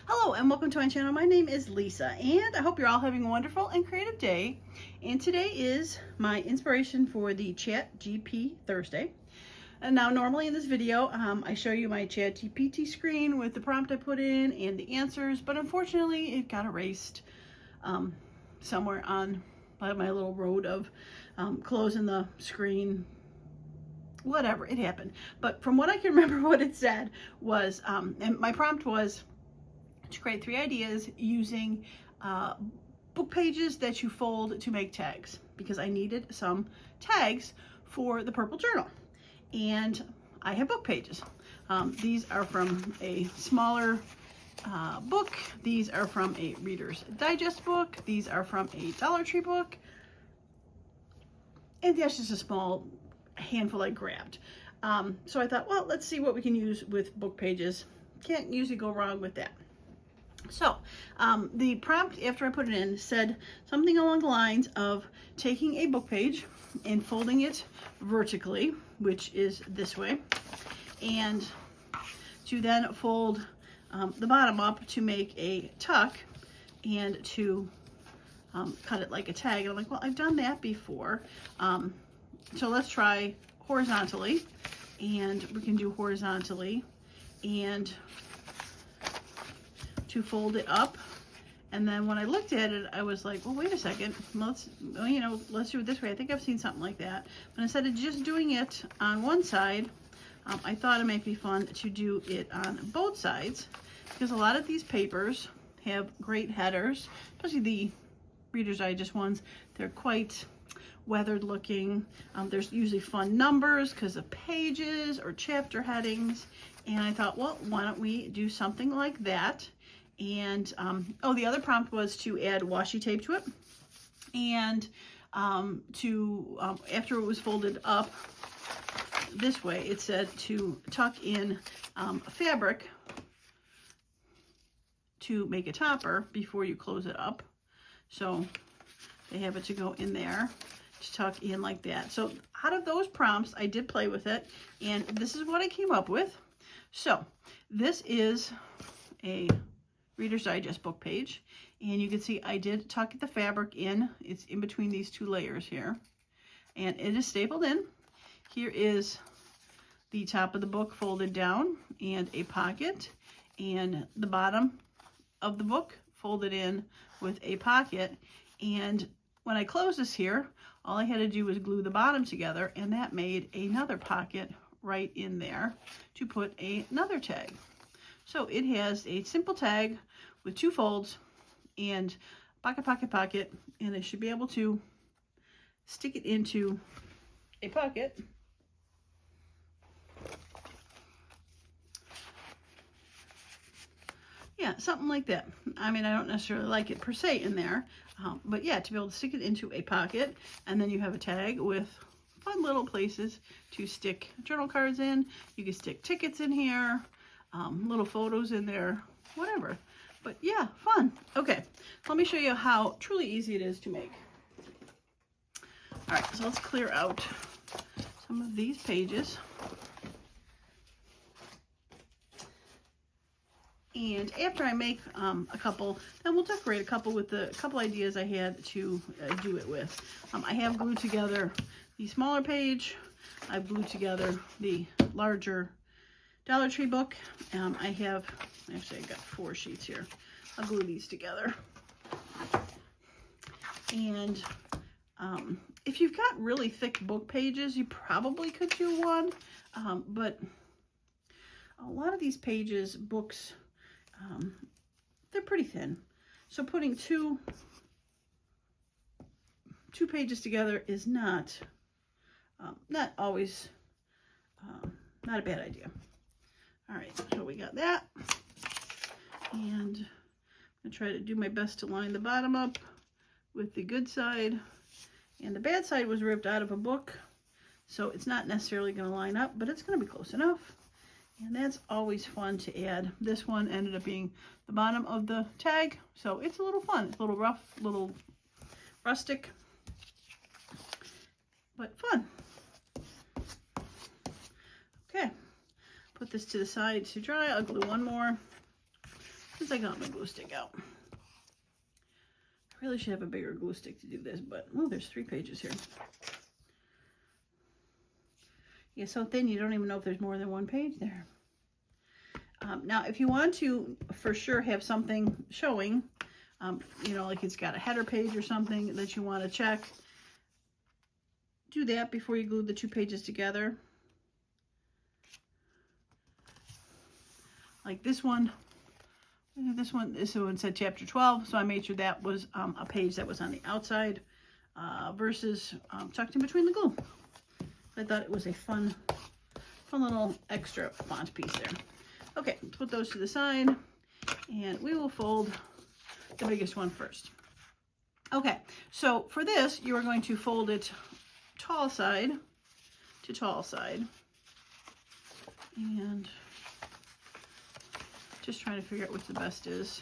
Hello and welcome to my channel. My name is Lisa and I hope you're all having a wonderful and creative day. And today is my inspiration for the ChatGPT Thursday. And now normally in this video I show you my ChatGPT screen with the prompt I put in and the answers, but unfortunately it got erased somewhere on my little road of closing the screen. Whatever, it happened. But from what I can remember, what it said was, and my prompt was to create 3 ideas using book pages that you fold to make tags, because I needed some tags for the purple journal. And I have book pages. These are from a smaller book. These are from a Reader's Digest book. These are from a Dollar Tree book. And that's just a small handful I grabbed. So I thought, well, let's see what we can use with book pages. Can't usually go wrong with that. So the prompt after I put it in said something along the lines of taking a book page and folding it vertically, which is this way, and to then fold the bottom up to make a tuck and to cut it like a tag. And I'm like, well, I've done that before. So let's try horizontally, and we can do horizontally and to fold it up. And then when I looked at it, I was like, well, wait a second, let's do it this way. I think I've seen something like that. But instead of just doing it on one side, I thought it might be fun to do it on both sides, because a lot of these papers have great headers, especially the Reader's Digest ones. They're quite weathered looking. There's usually fun numbers because of pages or chapter headings. And I thought, well, why don't we do something like that? And oh, the other prompt was to add washi tape to it, and after it was folded up this way, it said to tuck in fabric to make a topper before you close it up. So they have it to go in there to tuck in like that. So out of those prompts, I did play with it, and this is what I came up with. So this is a Reader's Digest book page, and you can see I did tuck the fabric in. It's in between these 2 layers here, and it is stapled in. Here is the top of the book folded down and a pocket, and the bottom of the book folded in with a pocket. And when I closed this here, all I had to do was glue the bottom together, and that made another pocket right in there to put another tag. So it has a simple tag with 2 folds and pocket, pocket, pocket, and I should be able to stick it into a pocket. Yeah, something like that. I mean, I don't necessarily like it per se in there, but yeah, to be able to stick it into a pocket, and then you have a tag with fun little places to stick journal cards in. You can stick tickets in here, little photos in there, whatever. But yeah, fun. Okay, let me show you how truly easy it is to make. All right, so let's clear out some of these pages. And after I make a couple, then we'll decorate a couple with the couple ideas I had to do it with. I have glued together the smaller page. I've glued together the larger Dollar Tree book. I've got 4 sheets here. I'll glue these together. And if you've got really thick book pages, you probably could do one. But a lot of these pages, books, they're pretty thin. So putting two pages together is not always not a bad idea. All right, so we got that, and I'm gonna try to do my best to line the bottom up with the good side, and the bad side was ripped out of a book, so it's not necessarily gonna line up, but it's gonna be close enough, and that's always fun to add. This one ended up being the bottom of the tag, so it's a little fun. It's a little rough, little rustic, but fun. Okay. Put this to the side to dry. I'll glue one more. since I got my glue stick out. I really should have a bigger glue stick to do this, but oh, there's 3 pages here. Yeah, so thin you don't even know if there's more than 1 page there. Now, if you want to for sure have something showing, you know, like it's got a header page or something that you want to check, do that before you glue the 2 pages together. Like this one said chapter 12, so I made sure that was a page that was on the outside versus tucked in between the glue. I thought it was a fun little extra font piece there. Okay, let's put those to the side, and we will fold the biggest one first. Okay, so for this, you are going to fold it tall side to tall side, and just trying to figure out which the best is.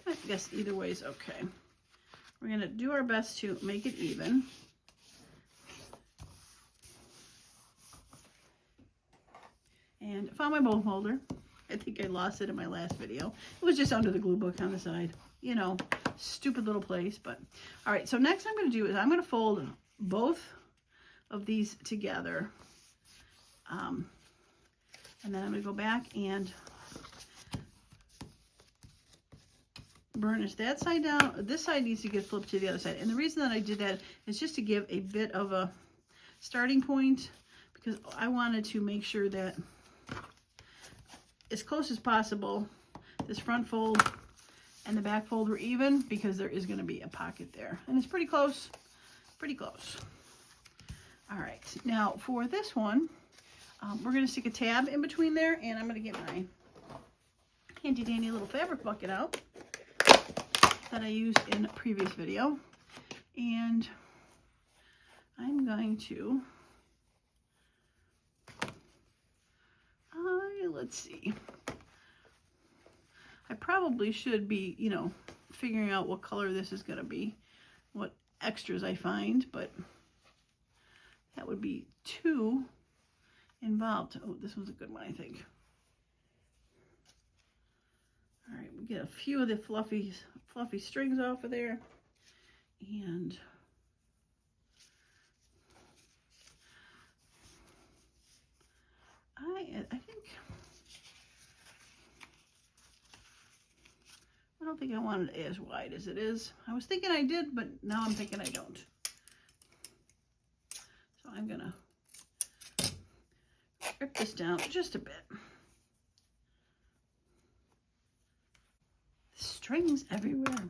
I guess either way is okay. We're going to do our best to make it even. And I found my bowl holder. I think I lost it in my last video. It was just under the glue book on the side. You know, stupid little place. But all right, so next I'm going to do is I'm going to fold both of these together. And then I'm going to go back and burnish that side down. This side needs to get flipped to the other side. And the reason that I did that is just to give a bit of a starting point, because I wanted to make sure that as close as possible, this front fold and the back fold were even, because there is going to be a pocket there. And it's pretty close, pretty close. All right, now for this one, we're going to stick a tab in between there, and I'm going to get my handy dandy little fabric bucket out that I used in a previous video. And I'm going to, let's see. I probably should be, you know, figuring out what color this is going to be, what extras I find, but that would be too involved. Oh, this one's a good one, I think. All right, we get a few of the fluffy strings off of there, and I think, I don't think I wanted it as wide as it is. I was thinking I did, but now I'm thinking I don't. So I'm gonna rip this down just a bit. Strings everywhere.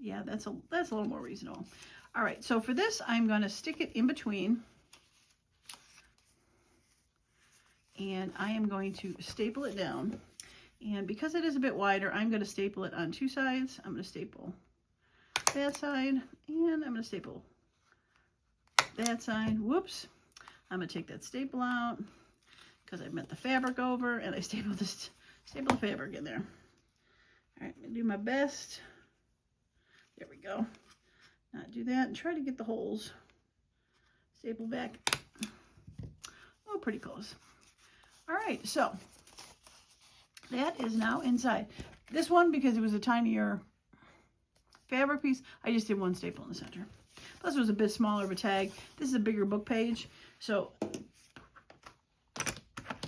Yeah, that's a little more reasonable. All right, so for this, I'm gonna stick it in between, and I am going to staple it down. And because it is a bit wider, I'm going to staple it on 2 sides. I'm going to staple that side, and I'm going to staple that side. Whoops. I'm going to take that staple out because I bent the fabric over, and I stapled the fabric in there. All right, I'm going to do my best. There we go. Now do that and try to get the holes stapled back. Oh, pretty close. All right, so that is now inside. This one, because it was a tinier fabric piece, I just did 1 staple in the center. Plus it was a bit smaller of a tag. This is a bigger book page. So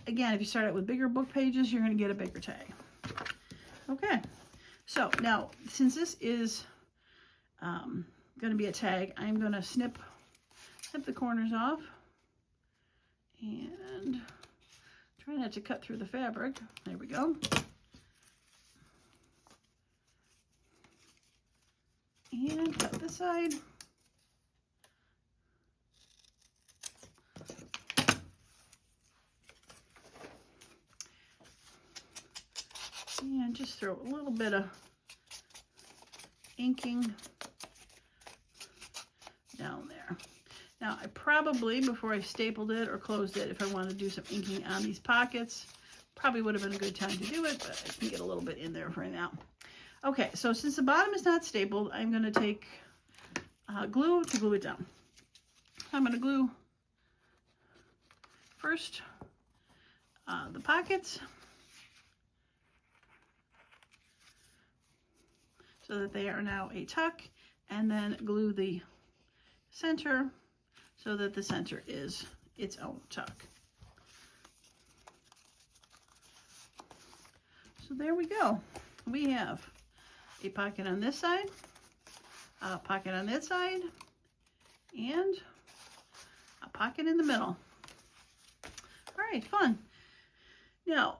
again, if you start out with bigger book pages, you're going to get a bigger tag. Okay, so now since this is going to be a tag, I'm going to snip the corners off and try not to cut through the fabric. There we go. And cut this side. And just throw a little bit of inking down there. Now, I probably, before I stapled it or closed it, if I wanted to do some inking on these pockets, probably would have been a good time to do it, but I can get a little bit in there right now. Okay, so since the bottom is not stapled, I'm going to take glue to glue it down. I'm going to glue first the pockets, so that they are now a tuck, and then glue the center so that the center is its own tuck. So there we go. We have a pocket on this side, a pocket on that side, and a pocket in the middle. All right, fun. Now,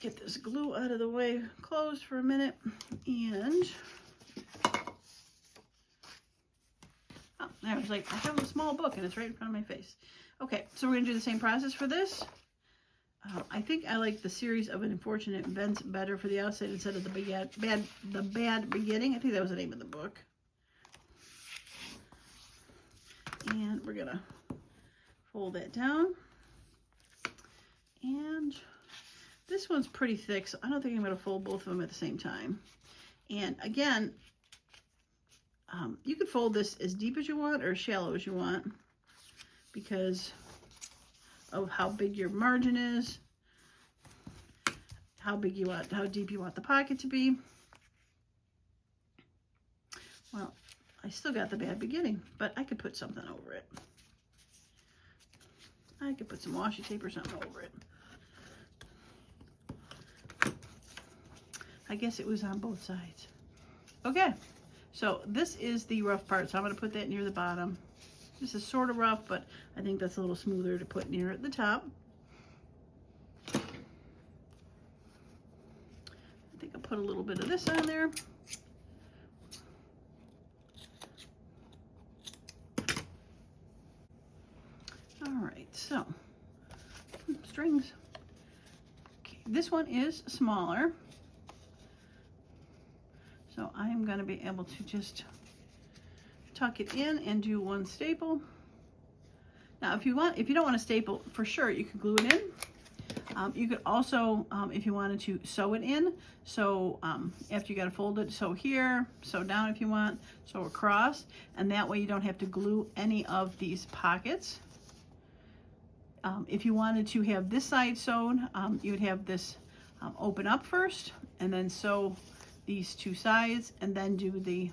get this glue out of the way, closed for a minute, and oh, I was like, I have a small book and it's right in front of my face. Okay, so we're gonna do the same process for this. I think I like the series of unfortunate events better for the outside instead of the bad beginning. I think that was the name of the book. And we're gonna fold that down. And this one's pretty thick, so I don't think I'm gonna fold both of them at the same time. And again, you could fold this as deep as you want or as shallow as you want because of how big your margin is, how deep you want the pocket to be. Well, I still got the bad beginning, but I could put something over it. I could put some washi tape or something over it. I guess it was on both sides. Okay, so this is the rough part, so I'm going to put that near the bottom. This is sort of rough, but I think that's a little smoother to put near at the top. I think I'll put a little bit of this on there. All right, so strings. Okay, this one is smaller, so I am going to be able to just tuck it in and do one staple. Now, if you don't want to staple, for sure you could glue it in. You could also, if you wanted to, sew it in. So after you got to fold it, sew here, sew down if you want, sew across, and that way you don't have to glue any of these pockets. If you wanted to have this side sewn, you would have this open up first, and then sew these two sides, and then do the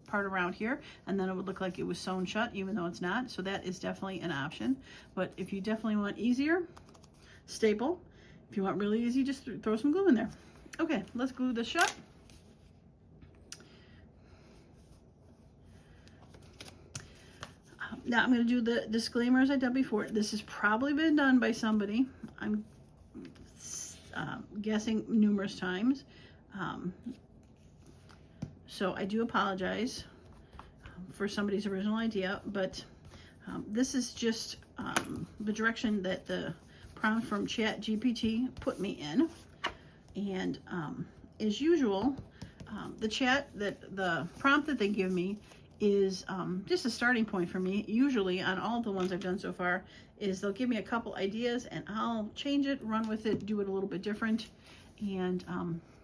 part around here, and then it would look like it was sewn shut, even though it's not. So that is definitely an option. But if you definitely want easier, staple. If you want really easy, just throw some glue in there. Okay, let's glue this shut. Now I'm going to do the disclaimer as I did before. This has probably been done by somebody. I'm guessing numerous times. So I do apologize for somebody's original idea, but this is just the direction that the prompt from ChatGPT put me in. And as usual, the prompt that they give me is just a starting point for me. Usually on all the ones I've done so far is they'll give me a couple ideas and I'll change it, run with it, do it a little bit different, and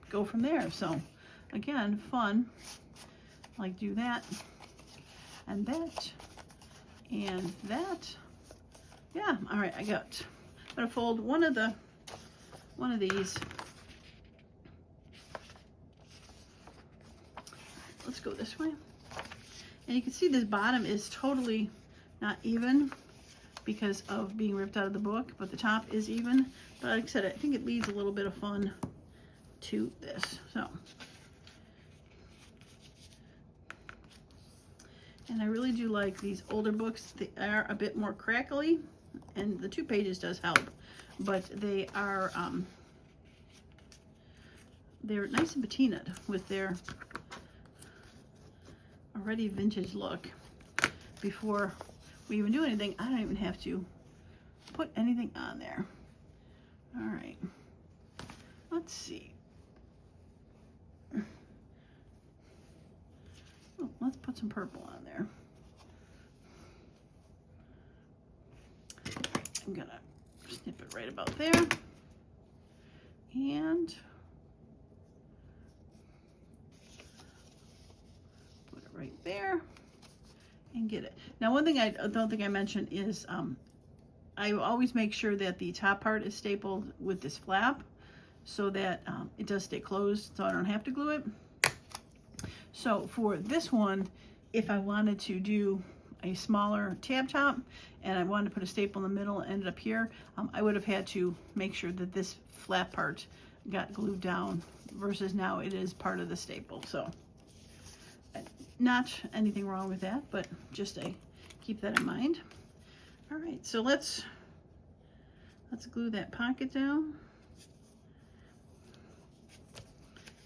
go from there. So again, fun, like do that and that and that. Yeah, all right, I'm gonna fold one of these. Let's go this way. And you can see this bottom is totally not even because of being ripped out of the book, but the top is even. But like I said, I think it leads a little bit of fun to this. So, and I really do like these older books. They are a bit more crackly, and the 2 pages does help, but they are they're nice and patinaed with their already vintage look. Before we even do anything, I don't even have to put anything on there. All right, let's see. Oh, let's put some purple on there. I'm gonna snip it right about there, and put it right there and get it. Now, one thing I don't think I mentioned is I always make sure that the top part is stapled with this flap. so that it does stay closed, so I don't have to glue it. So for this one, if I wanted to do a smaller tab top and I wanted to put a staple in the middle and ended up here, I would have had to make sure that this flat part got glued down versus now it is part of the staple. So not anything wrong with that, but just keep that in mind. All right, so let's glue that pocket down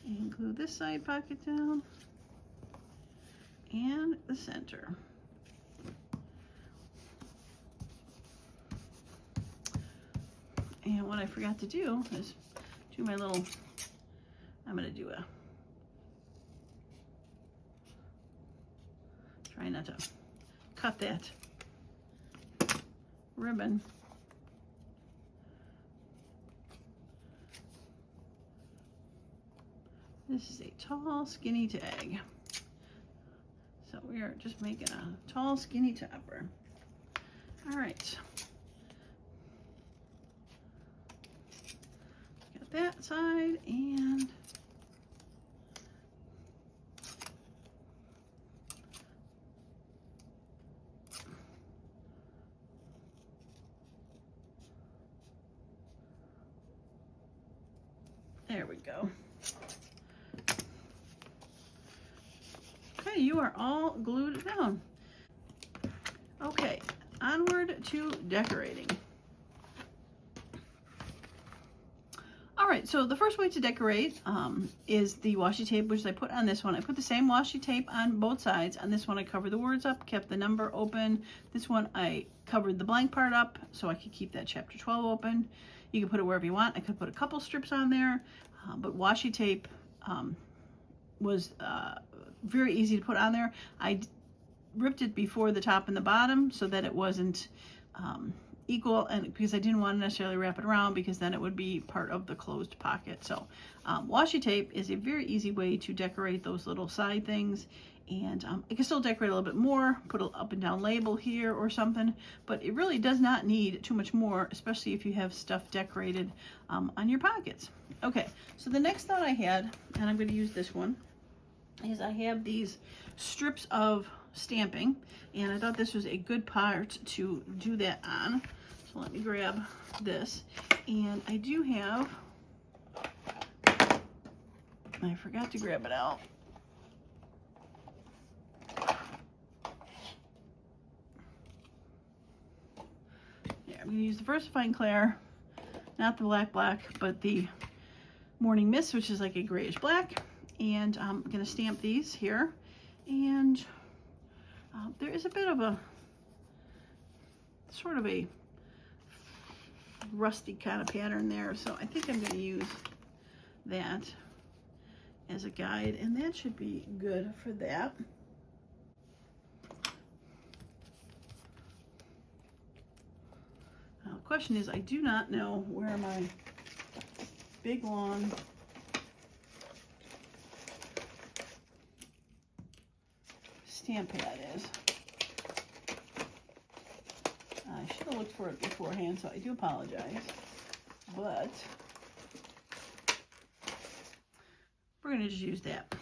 and glue this side pocket down and the center. And what I forgot to do is do my little, I'm going to do try not to cut that ribbon. This is a tall, skinny tag. So we are just making a tall, skinny topper. All right. Got that side and there we go. Okay, you are all glued down. Okay, onward to decorating. All right, so the first way to decorate is the washi tape, which I put on this one. I put the same washi tape on both sides. On this one, I covered the words up, kept the number open. This one, I covered the blank part up so I could keep that chapter 12 open. You can put it wherever you want. I could put a couple strips on there, but washi tape was very easy to put on there. I ripped it before the top and the bottom so that it wasn't equal, and because I didn't want to necessarily wrap it around because then it would be part of the closed pocket. So washi tape is a very easy way to decorate those little side things, and I can still decorate a little bit more, put an up and down label here or something, but it really does not need too much more, especially if you have stuff decorated on your pockets. Okay, so the next thought I had, and I'm going to use this one, is I have these strips of stamping, and I thought this was a good part to do that on. So let me grab this, and I do have, I forgot to grab it out. Yeah, I'm going to use the Versifying Clair, not the black, but the Morning Mist, which is like a grayish black, and I'm going to stamp these here, and there is a bit of a sort of a rusty kind of pattern there, so I think I'm going to use that as a guide, and that should be good for that. Now the question is, I do not know where my big long stamp pad is. I should have looked for it beforehand, so I do apologize, but we're going to just use that,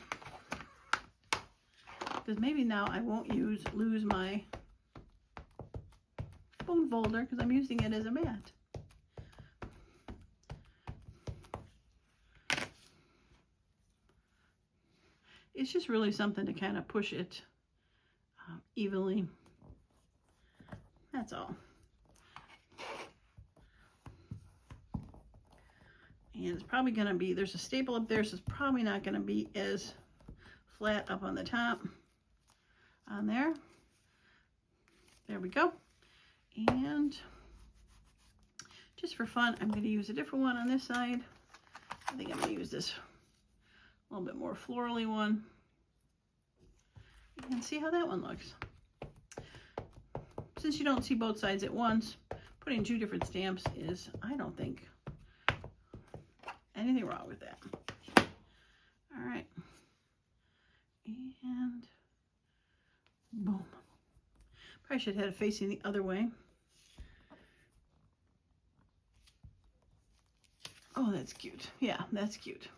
because maybe now I won't lose my spoon folder because I'm using it as a mat. It's just really something to kind of push it evenly. That's all. And it's probably going to be, there's a staple up there, so it's probably not going to be as flat up on the top. On there. There we go. And just for fun, I'm going to use a different one on this side. I think I'm going to use this a little bit more florally one. And see how that one looks. Since you don't see both sides at once, putting two different stamps is, I don't think, anything wrong with that. All right. And boom. Probably should have had it facing the other way. Oh, That's cute. Yeah, that's cute.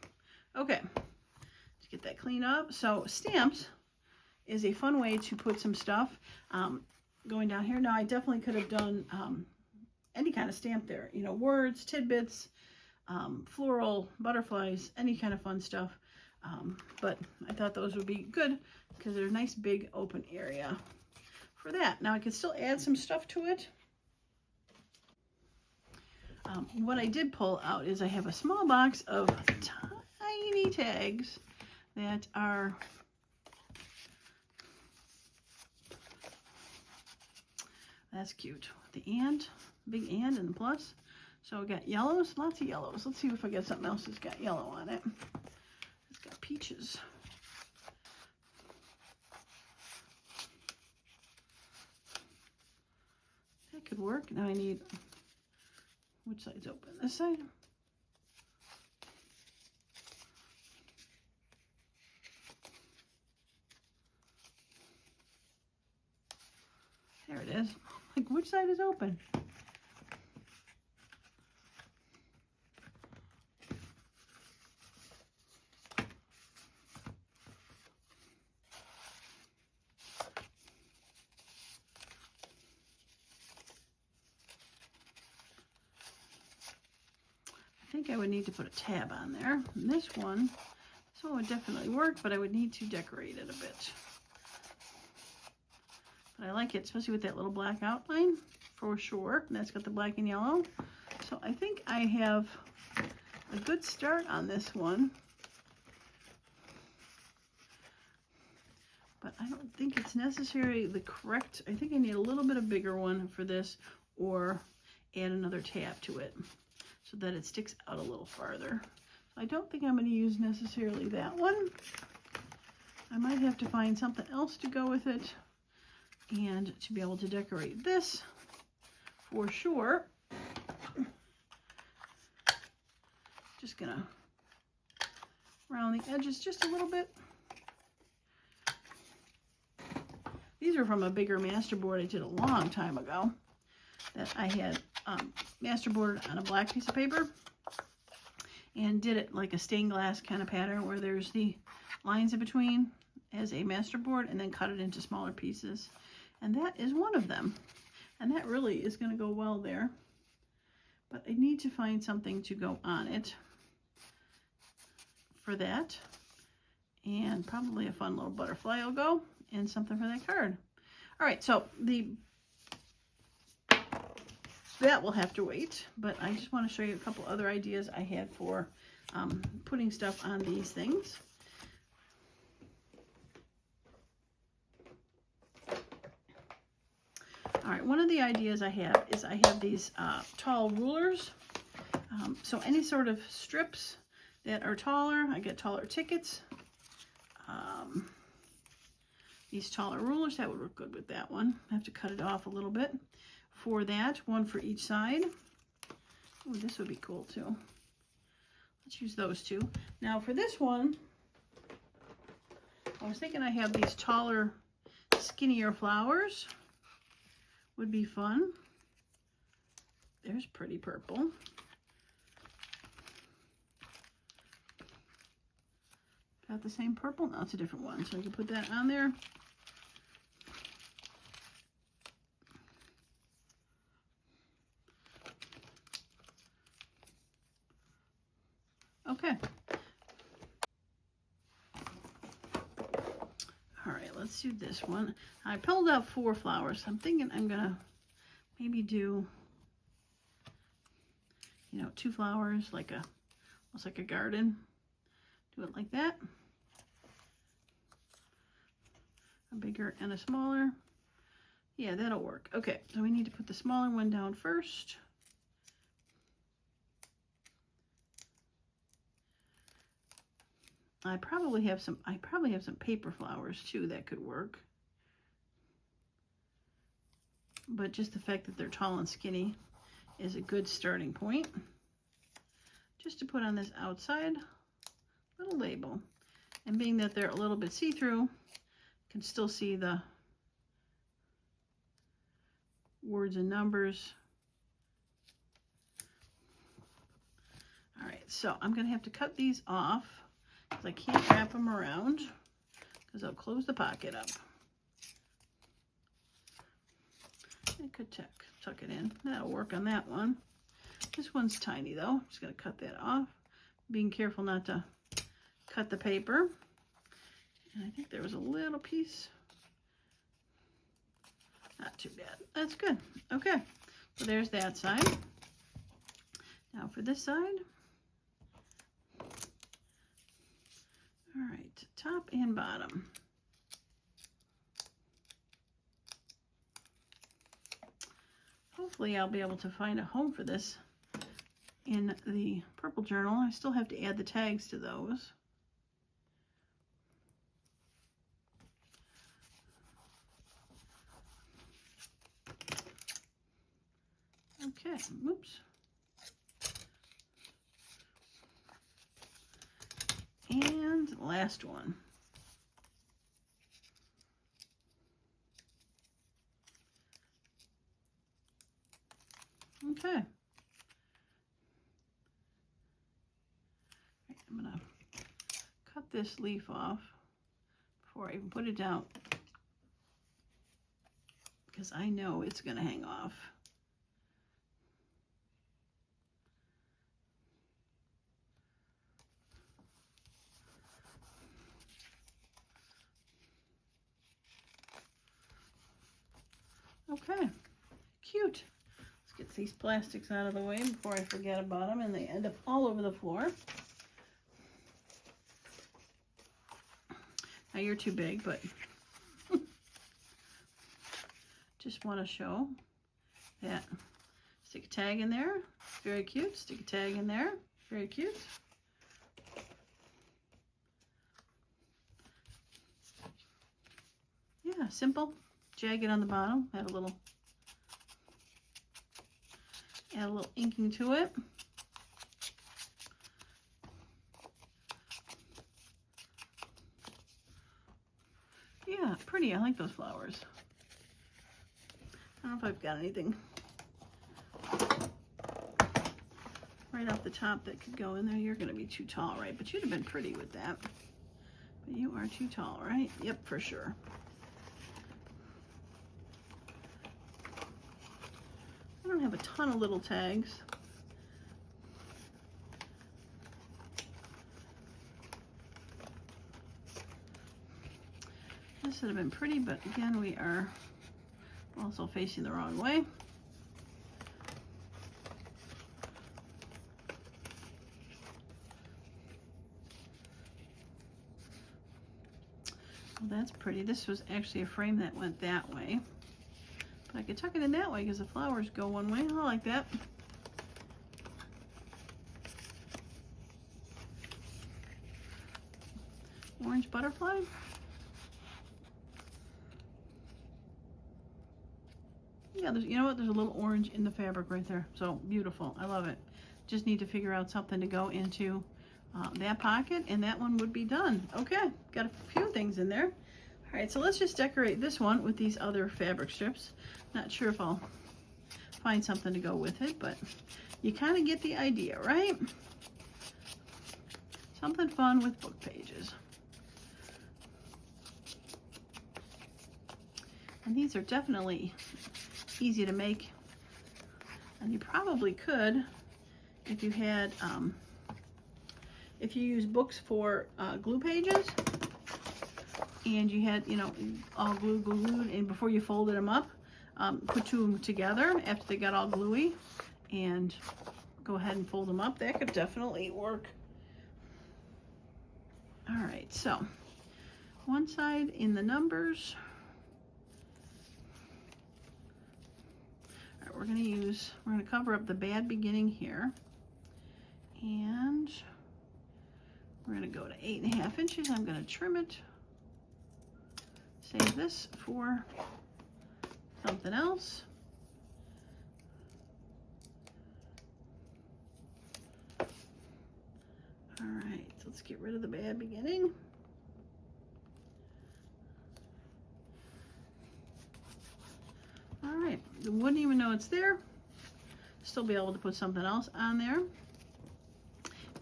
Okay, let's get that cleaned up. So stamps is a fun way to put some stuff going down here. Now, I definitely could have done any kind of stamp there. You know, words, tidbits, floral, butterflies, any kind of fun stuff. But I thought those would be good because they're a nice big open area for that. Now, I can still add some stuff to it. What I did pull out is I have a small box of tiny tags that are that's cute. The and, big and the plus. So we got yellows, lots of yellows. Let's see if I get something else that's got yellow on it. It's got peaches. That could work. Now I need, which side's open? This side? There it is. Like, which side is open? I think I would need to put a tab on there. And this one would definitely work, but I would need to decorate it a bit. But I like it, especially with that little black outline, for sure. And that's got the black and yellow. So I think I have a good start on this one. But I don't think it's necessarily the correct, I think I need a little bit of bigger one for this, or add another tab to it so that it sticks out a little farther. So I don't think I'm going to use necessarily that one. I might have to find something else to go with it. And to be able to decorate this, for sure, just gonna round the edges just a little bit. These are from a bigger masterboard I did a long time ago that I had masterboard on a black piece of paper and did it like a stained glass kind of pattern where there's the lines in between as a masterboard and then cut it into smaller pieces. And that is one of them. And that really is going to go well there. But I need to find something to go on it for that. And probably a fun little butterfly will go and something for that card. All right, so that will have to wait. But I just want to show you a couple other ideas I had for putting stuff on these things. All right, one of the ideas I have is I have these tall rulers. So any sort of strips that are taller, I get taller tickets. These taller rulers, that would work good with that one. I have to cut it off a little bit for that, one for each side. Oh, this would be cool too. Let's use those two. Now for this one, I was thinking I have these taller, skinnier flowers. Would be fun. There's pretty purple. Got the same purple? No, it's a different one. So I can put that on there. Okay. All right, let's do this one. I pulled out 4 flowers. I'm thinking I'm gonna maybe do, you know, 2 flowers, like almost like a garden. Do it like that. A bigger and a smaller. Yeah, that'll work. Okay, so we need to put the smaller one down first. I probably have some paper flowers too that could work. But just the fact that they're tall and skinny is a good starting point. Just to put on this outside little label. And being that they're a little bit see-through, you can still see the words and numbers. All right, so I'm going to have to cut these off because I can't wrap them around because I'll close the pocket up. I could tuck it in. That'll work on that one. This one's tiny though. I'm just going to cut that off. Being careful not to cut the paper. And I think there was a little piece. Not too bad. That's good. Okay. So there's that side. Now for this side. All right. Top and bottom. Hopefully I'll be able to find a home for this in the purple journal. I still have to add the tags to those. Okay, oops. And last one. Okay. Right, I'm going to cut this leaf off before I even put it down because I know it's going to hang off. Okay, cute. Let's get these plastics out of the way before I forget about them and they end up all over the floor. Now you're too big, but just want to show that. Stick a tag in there, very cute. Stick a tag in there, very cute. Yeah, simple. Jagged on the bottom, add a little inking to it. Yeah, pretty. I like those flowers. I don't know if I've got anything right off the top that could go in there. You're going to be too tall, right? But you'd have been pretty with that. But you are too tall, right? Yep, for sure. I don't have a ton of little tags. This would have been pretty, but again, we are also facing the wrong way. Well, that's pretty. This was actually a frame that went that way. But I could tuck it in that way because the flowers go one way. I like that. Orange butterfly. Yeah, you know what? There's a little orange in the fabric right there. So beautiful. I love it. Just need to figure out something to go into that pocket, and that one would be done. Okay, got a few things in there. All right, so let's just decorate this one with these other fabric strips. Not sure if I'll find something to go with it, but you kind of get the idea, right? Something fun with book pages. And these are definitely easy to make. And you probably could, if you had, if you use books for glue pages, and you had, you know, all glued, and before you folded them up, put two together after they got all gluey, and go ahead and fold them up. That could definitely work. All right, so one side in the numbers. All right, we're going to cover up the bad beginning here, and we're going to go to 8.5 inches. I'm going to trim it. Save this for something else. All right, so let's get rid of the bad beginning. All right, you wouldn't even know it's there. Still be able to put something else on there.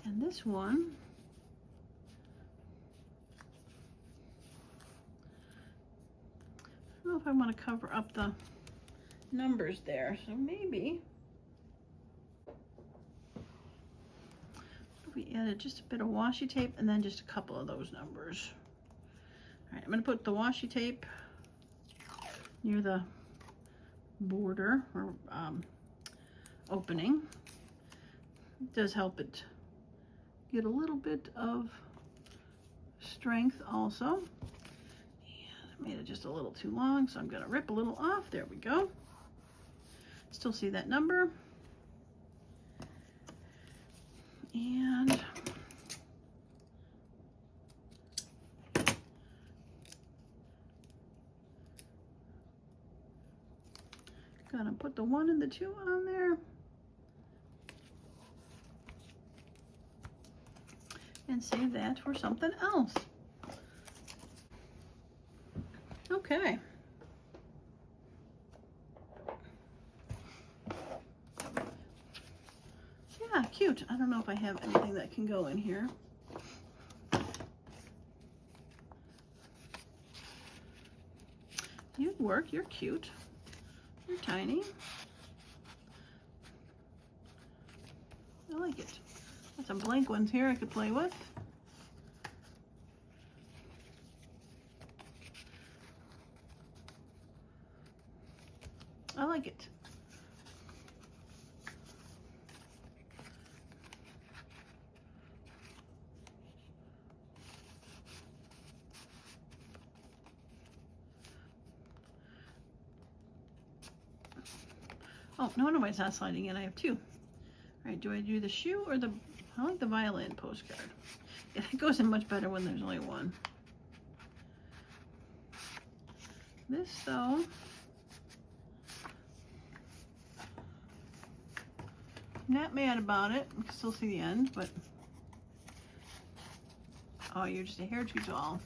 And this one, I don't know if I want to cover up the numbers there, so maybe if we added just a bit of washi tape and then just a couple of those numbers. All right, I'm going to put the washi tape near the border or opening. It does help it get a little bit of strength also. And I made it just a little too long, so I'm going to rip a little off. There we go. Still see that number. And gonna put the 1 and the 2 on there. And save that for something else. Okay. Yeah, cute. I don't know if I have anything that can go in here. You'd work. You're cute. You're tiny. I like it. Got some blank ones here I could play with. I like it. Oh, no wonder why it's not sliding in. I have 2. All right, do I do the shoe or the... I like the violin postcard. Yeah, it goes in much better when there's only 1. This, though... I'm not mad about it. I can still see the end, but... Oh, you're just a hair too tall.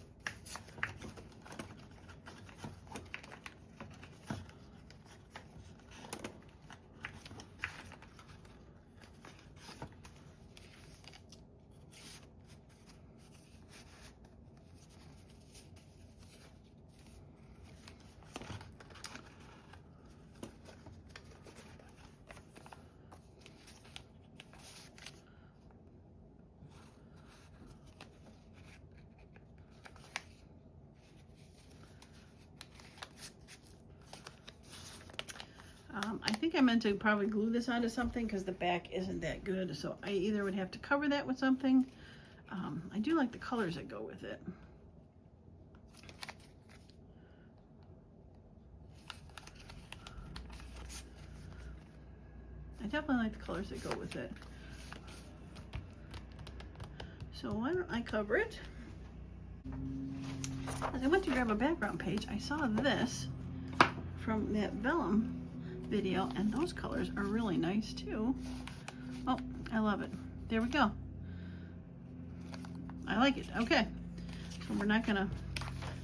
I think I meant to probably glue this onto something because the back isn't that good, so I either would have to cover that with something. I do like the colors that go with it. I definitely like the colors that go with it. So why don't I cover it? As I went to grab a background page, I saw this from that vellum video, and those colors are really nice too. Oh, I love it. There we go. I like it. Okay, so we're not gonna,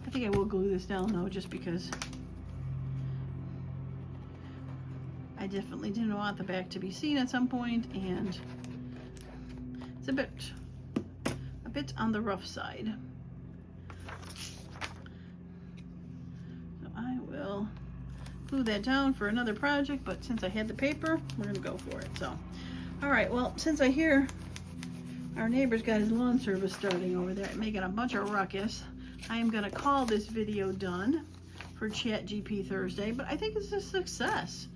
I think I will glue this down though, just because I definitely didn't want the back to be seen at some point, and it's a bit on the rough side. So I will glue that down for another project, but since I had the paper, we're gonna go for it. So, all right, well, since I hear our neighbor's got his lawn service starting over there, making a bunch of ruckus, I am gonna call this video done for ChatGPT Thursday, but I think it's a success.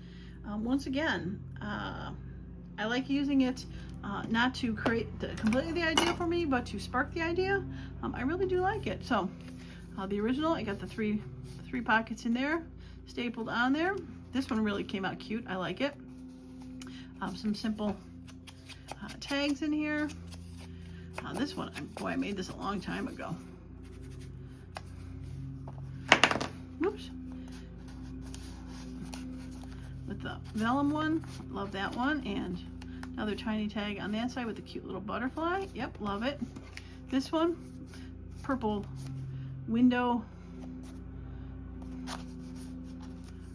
Once again, I like using it not to create completely the idea for me, but to spark the idea. I really do like it. So the original, I got the three pockets in there, stapled on there. This one really came out cute. I like it. Some simple tags in here. This one, boy, I made this a long time ago. Whoops. With the vellum one, love that one, and another tiny tag on that side with a cute little butterfly. Yep, love it. This one, purple window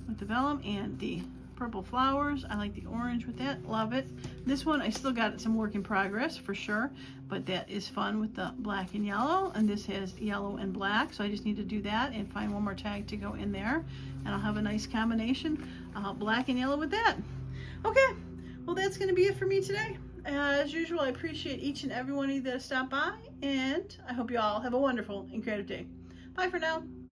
with the vellum and the purple flowers. I like the orange with that, love it. This one, I still got some work in progress for sure, but that is fun with the black and yellow, and this has yellow and black, so I just need to do that and find one more tag to go in there, and I'll have a nice combination, black and yellow with that. Okay, well that's going to be it for me today. As usual, I appreciate each and every one of you that have stopped by, and I hope you all have a wonderful and creative day. Bye for now.